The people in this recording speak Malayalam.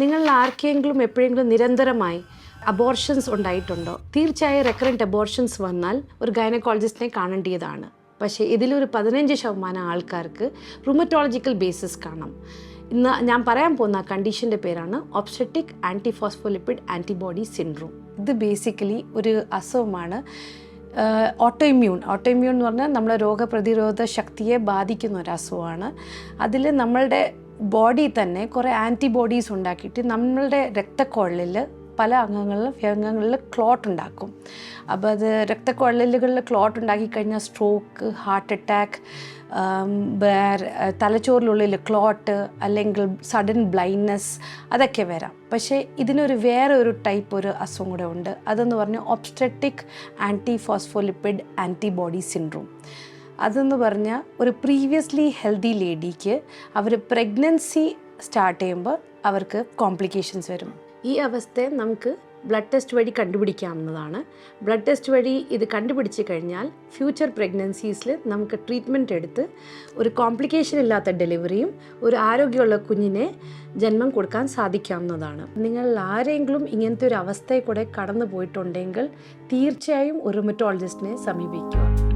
നിങ്ങളിൽ ആർക്കെങ്കിലും എപ്പോഴെങ്കിലും നിരന്തരമായി അബോർഷൻസ് ഉണ്ടായിട്ടുണ്ടോ? തീർച്ചയായും റെക്കറൻറ്റ് അബോർഷൻസ് വന്നാൽ ഒരു ഗൈനക്കോളജിസ്റ്റിനെ കാണേണ്ടതാണ്. പക്ഷേ ഇതിലൊരു 15% ആൾക്കാർക്ക് റുമറ്റോളജിക്കൽ ബേസിസ് കാണാം. ഇന്ന് ഞാൻ പറയാൻ പോകുന്ന കണ്ടീഷൻ്റെ പേരാണ് ഒബ്സ്റ്ററ്റിക് ആൻറ്റിഫോസ്ഫോലിപ്പിഡ് ആൻറ്റിബോഡി സിൻഡ്രോം. ഇത് ബേസിക്കലി ഒരു അസുഖമാണ്. ഓട്ടോഇമ്മ്യൂൺ എന്ന് പറഞ്ഞാൽ നമ്മളെ രോഗപ്രതിരോധ ശക്തിയെ ബാധിക്കുന്ന ഒരു അസുഖമാണ്. അതിൽ നമ്മളുടെ ബോഡി തന്നെ കുറേ ആൻറ്റിബോഡീസ് ഉണ്ടാക്കിയിട്ട് നമ്മളുടെ രക്തക്കുഴലിൽ പല അംഗങ്ങളിൽ ക്ലോട്ട് ഉണ്ടാക്കും. അപ്പോൾ അത് രക്തക്കുഴലുകളിൽ ക്ലോട്ട് ഉണ്ടാക്കിക്കഴിഞ്ഞാൽ സ്ട്രോക്ക്, ഹാർട്ട് അറ്റാക്ക്, തലച്ചോറിനുള്ളിൽ ക്ലോട്ട് അല്ലെങ്കിൽ സഡൻ ബ്ലൈൻഡ്നെസ് അതൊക്കെ വരാം. പക്ഷേ ഇതിനൊരു വേറെ ഒരു ടൈപ്പ് ഒരു അസുഖം കൂടെ ഉണ്ട്. അതെന്ന് പറഞ്ഞാൽ ഒബ്സ്റ്ററ്റിക് ആൻറ്റിഫോസ്ഫോലിപ്പിഡ് ആൻറ്റിബോഡി സിൻഡ്രോം. അതെന്ന് പറഞ്ഞാൽ ഒരു പ്രീവിയസ്ലി ഹെൽത്തി ലേഡിക്ക് അവർ പ്രഗ്നൻസി സ്റ്റാർട്ട് ചെയ്യുമ്പോൾ അവർക്ക് കോംപ്ലിക്കേഷൻസ് വരും. ഈ അവസ്ഥയെ നമുക്ക് ബ്ലഡ് ടെസ്റ്റ് വഴി കണ്ടുപിടിക്കാവുന്നതാണ്. ബ്ലഡ് ടെസ്റ്റ് വഴി ഇത് കണ്ടുപിടിച്ച് കഴിഞ്ഞാൽ ഫ്യൂച്ചർ പ്രഗ്നൻസീസിൽ നമുക്ക് ട്രീറ്റ്മെൻറ്റ് എടുത്ത് ഒരു കോംപ്ലിക്കേഷൻ ഇല്ലാത്ത ഡെലിവറിയും ഒരു ആരോഗ്യമുള്ള കുഞ്ഞിനെ ജന്മം കൊടുക്കാൻ സാധിക്കാവുന്നതാണ്. നിങ്ങൾ ആരെങ്കിലും ഇങ്ങനത്തെ ഒരു അവസ്ഥയിൽ കൂടെ കടന്നു പോയിട്ടുണ്ടെങ്കിൽ തീർച്ചയായും ഒരു റുമറ്റോളജിസ്റ്റിനെ സമീപിക്കുക.